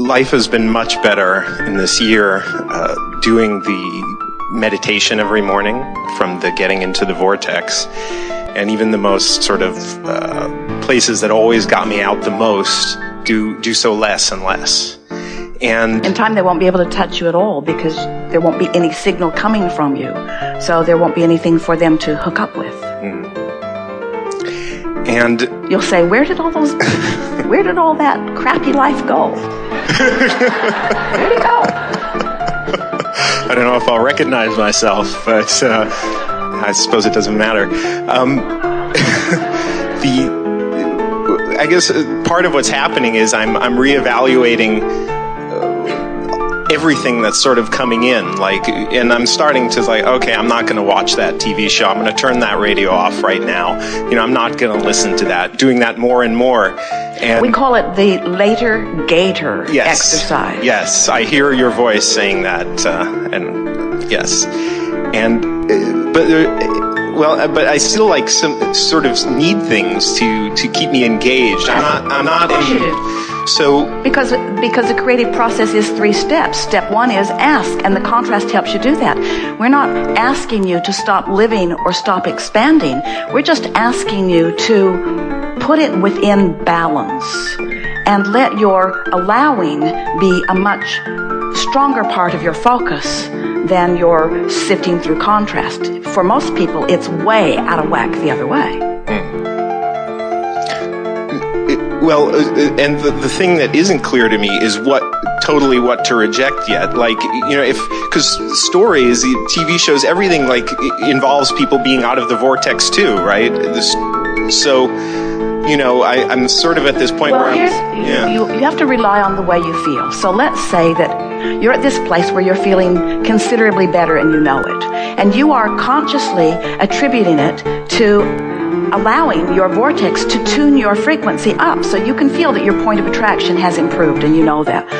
life has been much better in this year doing the meditation every morning from the getting into the vortex. And even the most sort of places that always got me out the most do so less and less. And in time, they won't be able to touch you at all because there won't be any signal coming from you. So there won't be anything for them to hook up with. And you'll say, where did all that crappy life go? Where'd it go? I don't know if I'll recognize myself, but I suppose it doesn't matter. I guess part of what's happening is I'm reevaluating everything that's sort of coming in, and I'm starting to okay, I'm not going to watch that TV show. I'm going to turn that radio off right now. I'm not going to listen to that. Doing that more and more. And we call it the later gator exercise. Yes, I hear your voice saying that, and yes, and but I still some sort of need things to keep me engaged. I'm not. So because the creative process is 3 steps. Step 1 is ask, and the contrast helps you do that. We're not asking you to stop living or stop expanding. We're just asking you to put it within balance and let your allowing be a much stronger part of your focus than your sifting through contrast. For most people, it's way out of whack the other way. Well, and the thing that isn't clear to me is what to reject yet. Because stories, TV shows, everything involves people being out of the vortex too, right? I'm sort of at this point where you have to rely on the way you feel. So let's say that you're at this place where you're feeling considerably better and you know it. And you are consciously attributing it to allowing your vortex to tune your frequency up so you can feel that your point of attraction has improved, and you know that.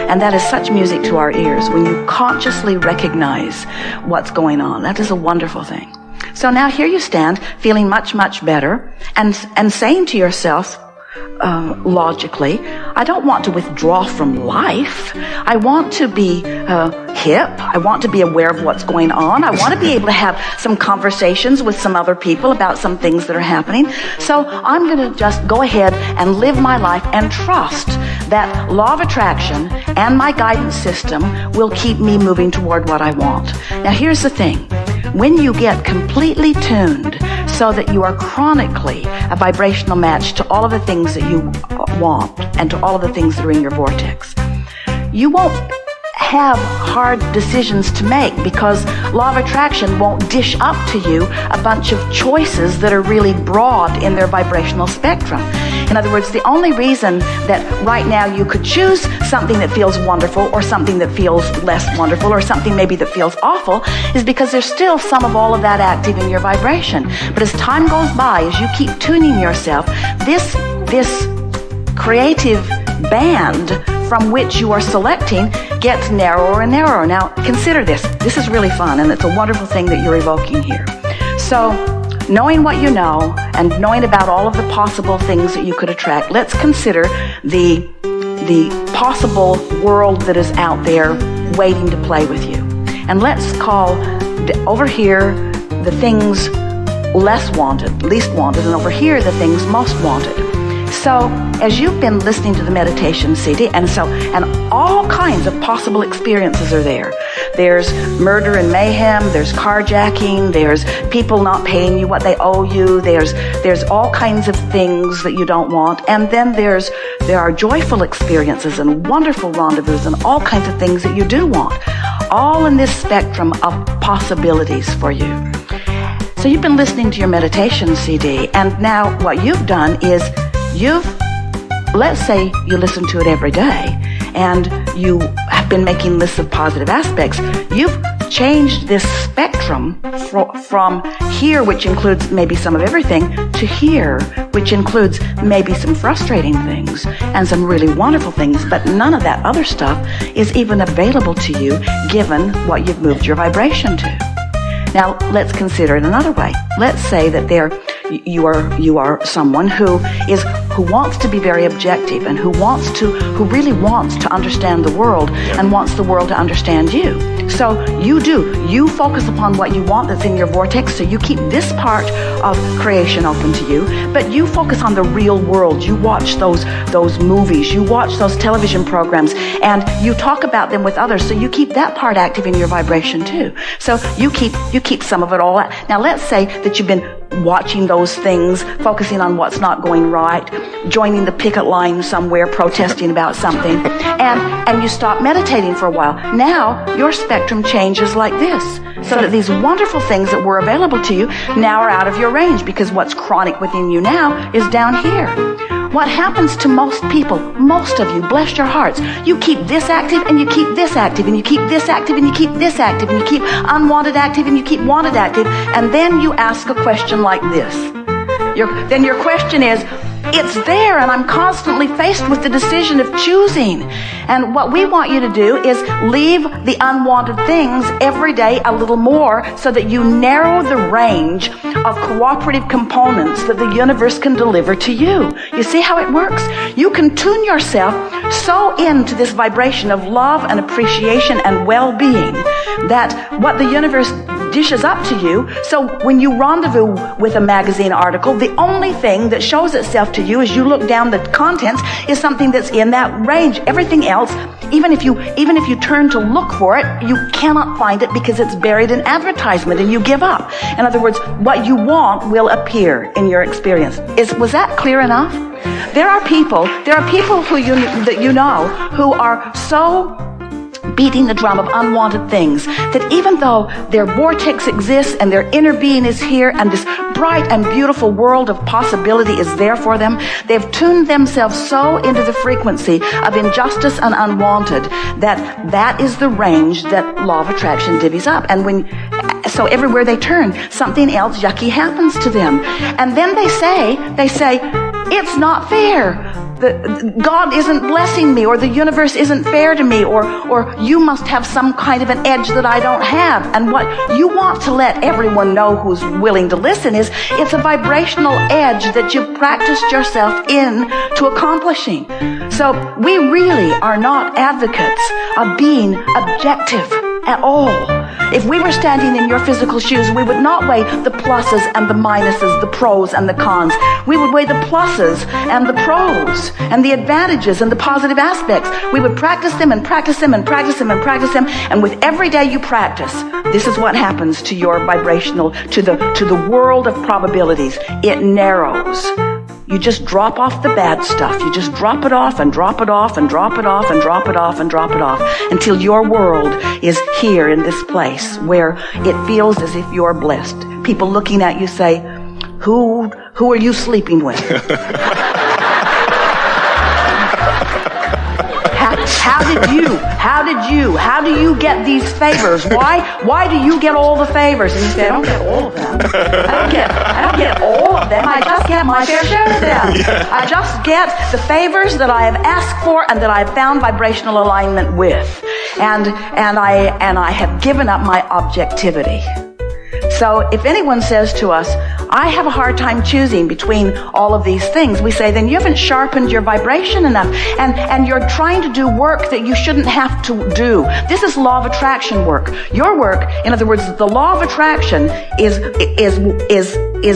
And that is such music to our ears when you consciously recognize what's going on. That is a wonderful thing. So now here you stand, feeling much, much better, and saying to yourself, logically, I don't want to withdraw from life. I want to be hip. I want to be aware of what's going on. I want to be able to have some conversations with some other people about some things that are happening. So I'm going to just go ahead and live my life and trust that law of attraction and my guidance system will keep me moving toward what I want. Now here's the thing. When you get completely tuned so that you are chronically a vibrational match to all of the things that you want and to all of the things that are in your vortex, you won't have hard decisions to make because law of attraction won't dish up to you a bunch of choices that are really broad in their vibrational spectrum. In other words, the only reason that right now you could choose something that feels wonderful or something that feels less wonderful or something maybe that feels awful is because there's still some of all of that active in your vibration. But as time goes by, as you keep tuning yourself, this creative band from which you are selecting gets narrower and narrower. Now, consider this. This is really fun, and it's a wonderful thing that you're evoking here. So, knowing what you know and knowing about all of the possible things that you could attract, let's consider the possible world that is out there waiting to play with you. And let's call over here the things less wanted, least wanted, and over here the things most wanted. So, as you've been listening to the meditation CD, and all kinds of possible experiences are there. There's murder and mayhem, there's carjacking, there's people not paying you what they owe you, there's all kinds of things that you don't want, and then there are joyful experiences and wonderful rendezvous and all kinds of things that you do want. All in this spectrum of possibilities for you. So you've been listening to your meditation CD, and now what you've done is let's say you listen to it every day and you have been making lists of positive aspects. You've changed this spectrum from here, which includes maybe some of everything, to here, which includes maybe some frustrating things and some really wonderful things, but none of that other stuff is even available to you given what you've moved your vibration to. Now, let's consider it another way. Let's say that you are someone who wants to be very objective and who really wants to understand the world and wants the world to understand you. So you focus upon what you want that's in your vortex, so you keep this part of creation open to you, but you focus on the real world. You watch those movies, you watch those television programs, and you talk about them with others, so you keep that part active in your vibration too. So you keep some of it all out. Now let's say that you've been watching those things, focusing on what's not going right, joining the picket line somewhere, protesting about something, and you stop meditating for a while. Now your spectrum changes like this, so that these wonderful things that were available to you now are out of your range, because what's chronic within you now is down here. What happens to most people, most of you, bless your hearts, you keep this active and you keep this active and you keep this active and you keep this active and you keep unwanted active and you keep wanted active, and then you ask a question like this. Then your question is, it's there and I'm constantly faced with the decision of choosing. And what we want you to do is leave the unwanted things every day a little more, so that you narrow the range of cooperative components that the universe can deliver to you. You see how it works? You can tune yourself so into this vibration of love and appreciation and well-being that what the universe dishes up to you. So when you rendezvous with a magazine article, the only thing that shows itself to you as you look down the contents is something that's in that range. Everything else, even if you turn to look for it, you cannot find it because it's buried in advertisement, and you give up. In other words, what you want will appear in your experience. Was that clear enough? There are people who you know who are so beating the drum of unwanted things that even though their vortex exists and their inner being is here and this bright and beautiful world of possibility is there for them, they've tuned themselves so into the frequency of injustice and unwanted that is the range that law of attraction divvies up. And so everywhere they turn, something else yucky happens to them. And then they say, it's not fair. God isn't blessing me, or the universe isn't fair to me, or you must have some kind of an edge that I don't have. And what you want to let everyone know who's willing to listen is, it's a vibrational edge that you've practiced yourself in to accomplishing. So we really are not advocates of being objective at all. If we were standing in your physical shoes, we would not weigh the pluses and the minuses, the pros and the cons. We would weigh the pluses and the pros and the advantages and the positive aspects. We would practice them and practice them and practice them and practice them. And with every day you practice, this is what happens to your vibrational, to the world of probabilities. It narrows. You just drop off the bad stuff. You just drop it off and drop it off and drop it off and drop it off and drop it off until your world is here in this place where it feels as if you're blessed. People looking at you say, who are you sleeping with? How do you get these favors? Why do you get all the favors? And you say, I don't get all of them. I don't get all of them. I just get my fair share of them. Yeah. I just get the favors that I have asked for and that I have found vibrational alignment with. And I have given up my objectivity. So if anyone says to us, I have a hard time choosing between all of these things, we say, then you haven't sharpened your vibration enough, and you're trying to do work that you shouldn't have to do. This is law of attraction work. Your work, in other words, the law of attraction is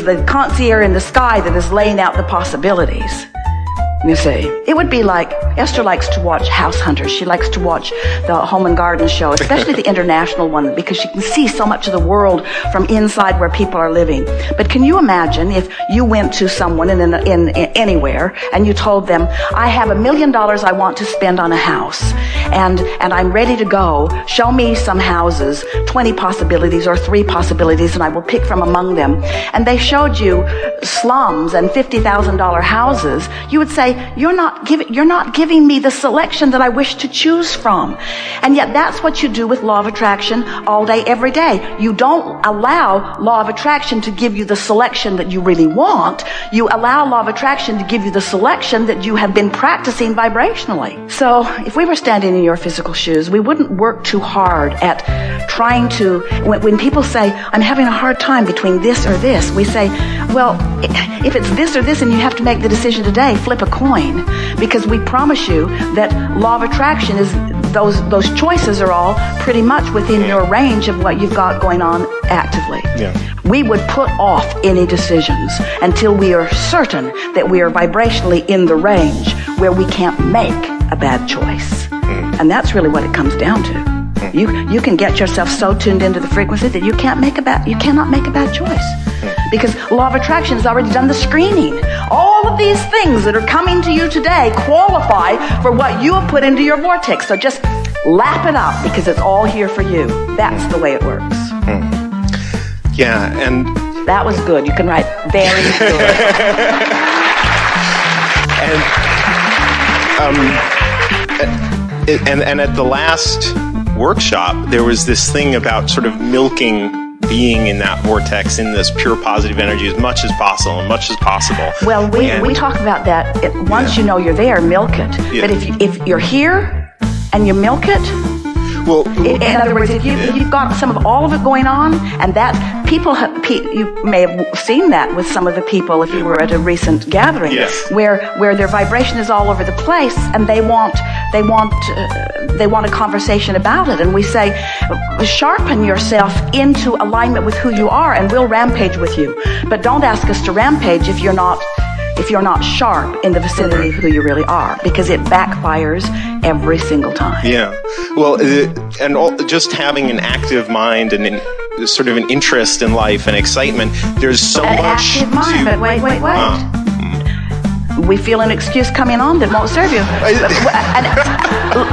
the concierge in the sky that is laying out the possibilities. You see, it would be like, Esther likes to watch House Hunters. She likes to watch the Home and Garden show, especially the international one, because she can see so much of the world from inside where people are living. But can you imagine if you went to someone in anywhere and you told them, I have $1 million I want to spend on a house, and I'm ready to go. Show me some houses, 20 possibilities or 3 possibilities, and I will pick from among them. And they showed you slums and $50,000 houses. You would say, you're not giving me the selection that I wish to choose from. And yet that's what you do with law of attraction all day, every day. You don't allow law of attraction to give you the selection that you really want. You allow law of attraction to give you the selection that you have been practicing vibrationally. So if we were standing standing in your physical shoes, we wouldn't work too hard at trying to, when people say, I'm having a hard time between this or this, we say, well, if it's this or this and you have to make the decision today, flip a coin. Because we promise you that law of attraction is, those choices are all pretty much within your range of what you've got going on actively. Yeah. We would put off any decisions until we are certain that we are vibrationally in the range where we can't make a bad choice. And that's really what it comes down to. You can get yourself so tuned into the frequency that you cannot make a bad choice. Because law of attraction has already done the screening. All of these things that are coming to you today qualify for what you have put into your vortex. So just lap it up because it's all here for you. That's the way it works. Yeah, and that was good. You can write very good. And at the last workshop, there was this thing about sort of milking being in that vortex, in this pure positive energy as much as possible. Well, we talk about that. Once you know you're there, milk it. Yeah. But if you're here and you milk it, well, in other words, if you've got some of all of it going on, and that you may have seen that with some of the people if you were at a recent gathering, yes, where their vibration is all over the place, and they want a conversation about it, and we say, sharpen yourself into alignment with who you are, and we'll rampage with you. But don't ask us to rampage if you're not sharp in the vicinity of who you really are, because it backfires every single time. Yeah. Well, just having an active mind and sort of an interest in life and excitement, there's so much active mind, but wait. We feel an excuse coming on that won't serve you. And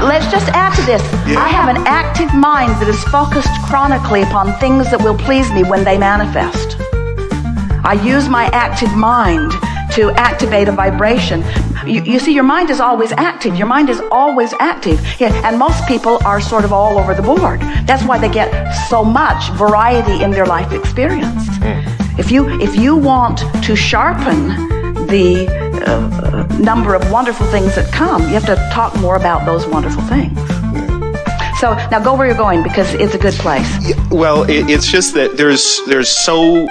let's just add to this. Yeah. I have an active mind that is focused chronically upon things that will please me when they manifest. I use my active mind to activate a vibration. You see, your mind is always active. Your mind is always active. Yeah, and most people are sort of all over the board. That's why they get so much variety in their life experience. If you want to sharpen the number of wonderful things that come, you have to talk more about those wonderful things. So now go where you're going, because it's a good place. Well, it's just that there's so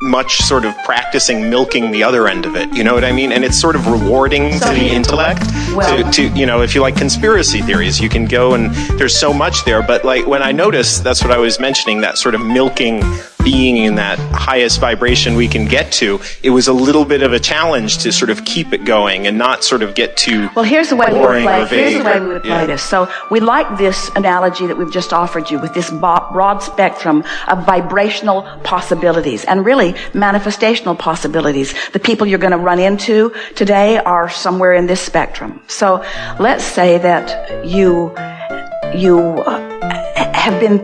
much sort of practicing milking the other end of it. You know what I mean? And it's sort of rewarding to the intellect. Well, to if you like conspiracy theories, you can go and there's so much there. But like when I noticed, that's what I was mentioning, that sort of milking, being in that highest vibration we can get to, it was a little bit of a challenge to sort of keep it going and not sort of get too here's the way we would play. vague. Here's the way we would play this. So we like this analogy that we've just offered you with this broad spectrum of vibrational possibilities and really manifestational possibilities. The people you're going to run into today are somewhere in this spectrum. So let's say that you have been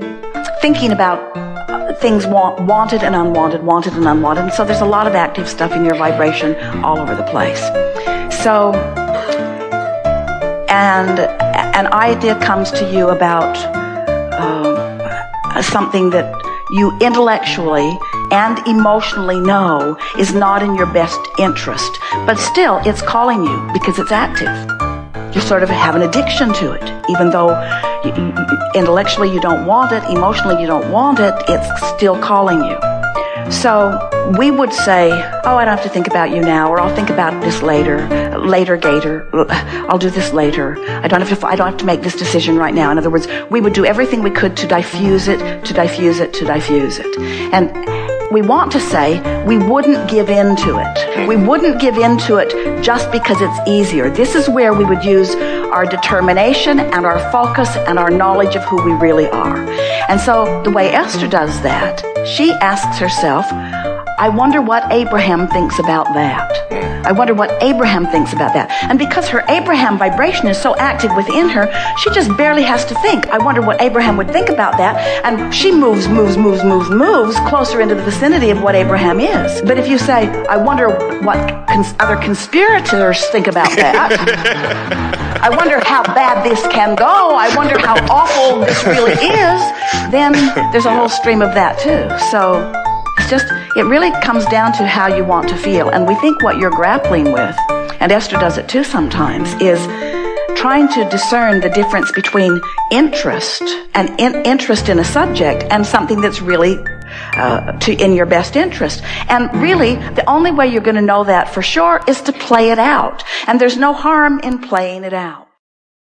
thinking about things wanted and unwanted, and so there's a lot of active stuff in your vibration all over the place. So, and an idea comes to you about something that you intellectually and emotionally know is not in your best interest, but still it's calling you because it's active. You sort of have an addiction to it, even though intellectually you don't want it, emotionally you don't want it, it's still calling you. So we would say, oh, I don't have to think about you now, or I'll think about this later, Gator. I'll do this later. I don't have to make this decision right now. In other words, we would do everything we could to diffuse it. And we want to say we wouldn't give in to it. We wouldn't give in to it just because it's easier. This is where we would use our determination and our focus and our knowledge of who we really are. And so the way Esther does that, she asks herself, I wonder what Abraham thinks about that. I wonder what Abraham thinks about that. And because her Abraham vibration is so active within her, she just barely has to think. I wonder what Abraham would think about that. And she moves closer into the vicinity of what Abraham is. But if you say, I wonder what other conspirators think about that, I wonder how bad this can go, I wonder how awful this really is, then there's a whole stream of that too. So it really comes down to how you want to feel. And we think what you're grappling with, and Esther does it too sometimes, is trying to discern the difference between interest and interest in a subject and something that's really in your best interest. And really, the only way you're going to know that for sure is to play it out. And there's no harm in playing it out.